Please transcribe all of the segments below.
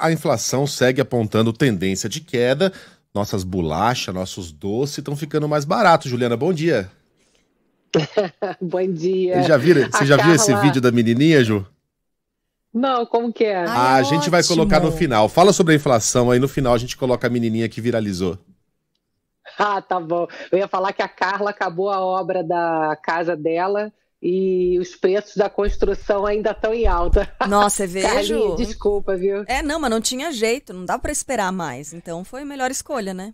a inflação segue apontando tendência de queda. Nossas bolachas, nossos doces estão ficando mais baratos. Juliana, bom dia. Bom dia. Você já viu esse vídeo da menininha, Ju? Não, como que é? A gente vai colocar no final. Fala sobre a inflação, aí no final a gente coloca a menininha que viralizou. Ah, tá bom. Eu ia falar que a Carla acabou a obra da casa dela e os preços da construção ainda estão em alta. Nossa, vejo. Carlinha, desculpa, viu? Não, mas não tinha jeito, não dá pra esperar mais. Então foi a melhor escolha, né?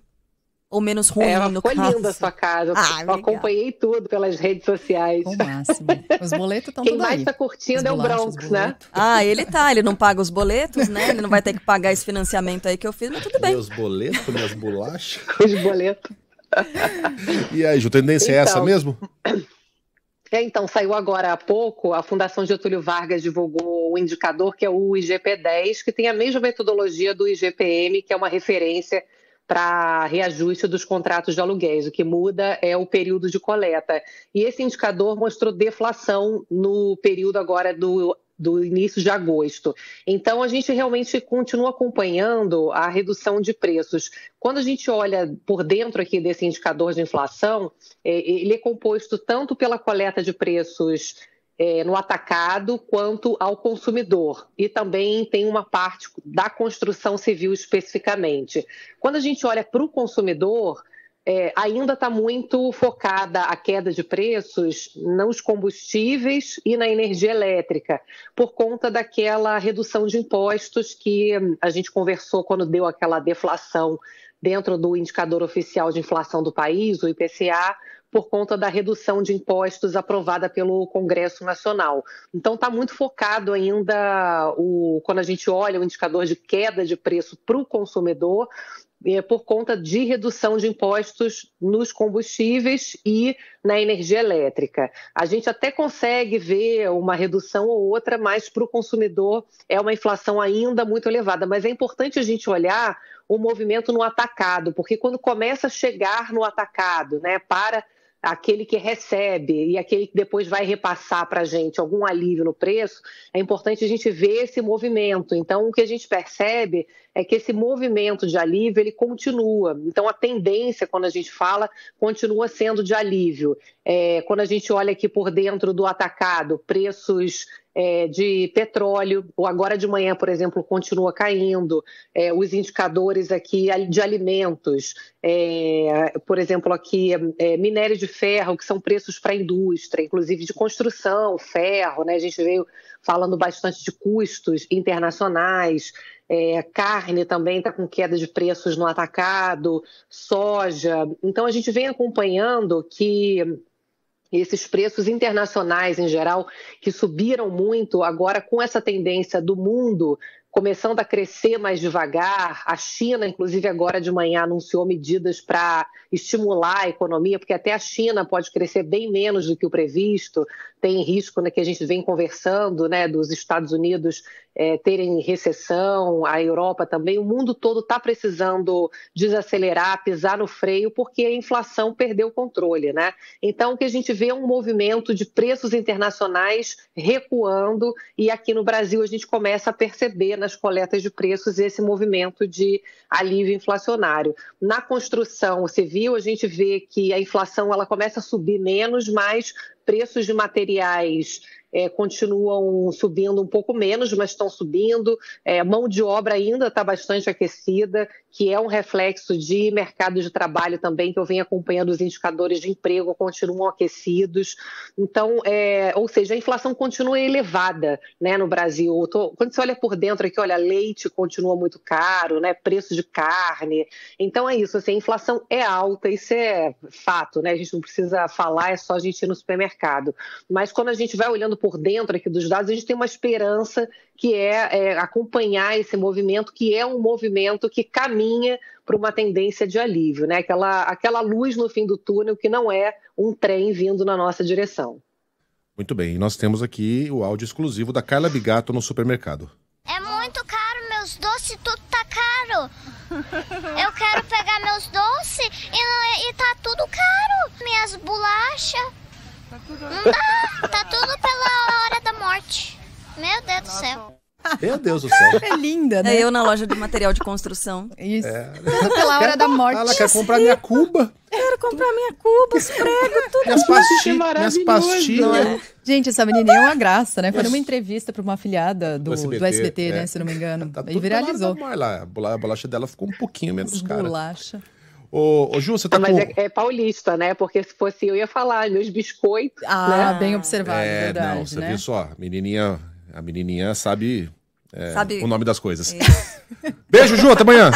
Ou menos ruim, no caso. Ficou linda a sua casa. Eu acompanhei tudo pelas redes sociais. O máximo. Os boletos estão Quem tudo aí. mais tá curtindo é o Bronx, né? Ele não paga os boletos, né? Ele não vai ter que pagar esse financiamento aí que eu fiz, mas tudo bem. Meus boletos, minhas bolachas. Os boletos. E aí, Ju, tendência é essa mesmo? Então, saiu agora há pouco, a Fundação Getúlio Vargas divulgou o indicador que é o IGP-10, que tem a mesma metodologia do IGPM, que é uma referência para reajuste dos contratos de aluguéis. O que muda é o período de coleta. E esse indicador mostrou deflação no período agora do início de agosto. Então, a gente realmente continua acompanhando a redução de preços. Quando a gente olha por dentro aqui desse indicador de inflação, ele é composto tanto pela coleta de preços no atacado quanto ao consumidor. E também tem uma parte da construção civil especificamente. Quando a gente olha para o consumidor, ainda está muito focada a queda de preços nos combustíveis e na energia elétrica, por conta daquela redução de impostos que a gente conversou quando deu aquela deflação dentro do indicador oficial de inflação do país, o IPCA, por conta da redução de impostos aprovada pelo Congresso Nacional. Então, está muito focado ainda, quando a gente olha o indicador de queda de preço para o consumidor, por conta de redução de impostos nos combustíveis e na energia elétrica. A gente até consegue ver uma redução ou outra, mas para o consumidor é uma inflação ainda muito elevada. Mas é importante a gente olhar o movimento no atacado, porque quando começa a chegar no atacado, né, para aquele que recebe e aquele que depois vai repassar para a gente algum alívio no preço, é importante a gente ver esse movimento. Então, o que a gente percebe é que esse movimento de alívio, ele continua. Então, a tendência, quando a gente fala, continua sendo de alívio. Quando a gente olha aqui por dentro do atacado, preços de petróleo, ou agora de manhã, por exemplo, continua caindo, os indicadores aqui de alimentos, por exemplo, aqui minério de ferro, que são preços para a indústria, inclusive de construção, ferro, né? A gente veio falando bastante de custos internacionais, carne também está com queda de preços no atacado, soja. Então, a gente vem acompanhando que esses preços internacionais, em geral, que subiram muito, agora com essa tendência do mundo começando a crescer mais devagar, a China, inclusive, agora de manhã anunciou medidas para estimular a economia, porque até a China pode crescer bem menos do que o previsto, tem risco, né, que a gente vem conversando, né, dos Estados Unidos terem recessão, a Europa também, o mundo todo está precisando desacelerar, pisar no freio, porque a inflação perdeu o controle, né? Então, o que a gente vê é um movimento de preços internacionais recuando e aqui no Brasil a gente começa a perceber nas coletas de preços esse movimento de alívio inflacionário. Na construção civil, a gente vê que a inflação ela começa a subir menos, mas preços de materiais continuam subindo um pouco menos, mas estão subindo. Mão de obra ainda está bastante aquecida, que é um reflexo de mercado de trabalho também, que eu venho acompanhando, os indicadores de emprego continuam aquecidos. Então, ou seja, a inflação continua elevada, né, no Brasil. Quando você olha por dentro aqui, olha, leite continua muito caro, né, preço de carne. Então é isso, assim, a inflação é alta, isso é fato, né? A gente não precisa falar, é só a gente ir no supermercado. Mas quando a gente vai olhando por dentro aqui dos dados, a gente tem uma esperança que é acompanhar esse movimento, que é um movimento que caminha para uma tendência de alívio, né? Aquela luz no fim do túnel que não é um trem vindo na nossa direção. Muito bem, e nós temos aqui o áudio exclusivo da Carla Bigato no supermercado. É muito caro, meus doces, tudo tá caro. Eu quero pegar meus doces e tá tudo caro. Minhas bolachas. Não dá, tá tudo pela hora da morte. Meu Deus do céu. Meu Deus do céu. É linda, né? É eu na loja de material de construção. Isso. Pela hora da morte. Ela quer comprar minha cuba. Quero comprar minha cuba, os pregos, tudo. Minhas maravilhoso, pastilhas. não é? Gente, essa menininha é uma graça, né? Foi numa entrevista para uma afiliada do SBT, né? Se não me engano. Tá E viralizou. Lá. A bolacha dela ficou um pouquinho menos cara. Bolacha. Ô, Ju, você tá Mas com... é paulista, né? Porque se fosse eu ia falar, meus biscoitos. Ah, né? bem observado, verdade, não, você né? viu só, a menininha sabe, Sabe o nome das coisas. Isso. Beijo, Ju, até amanhã.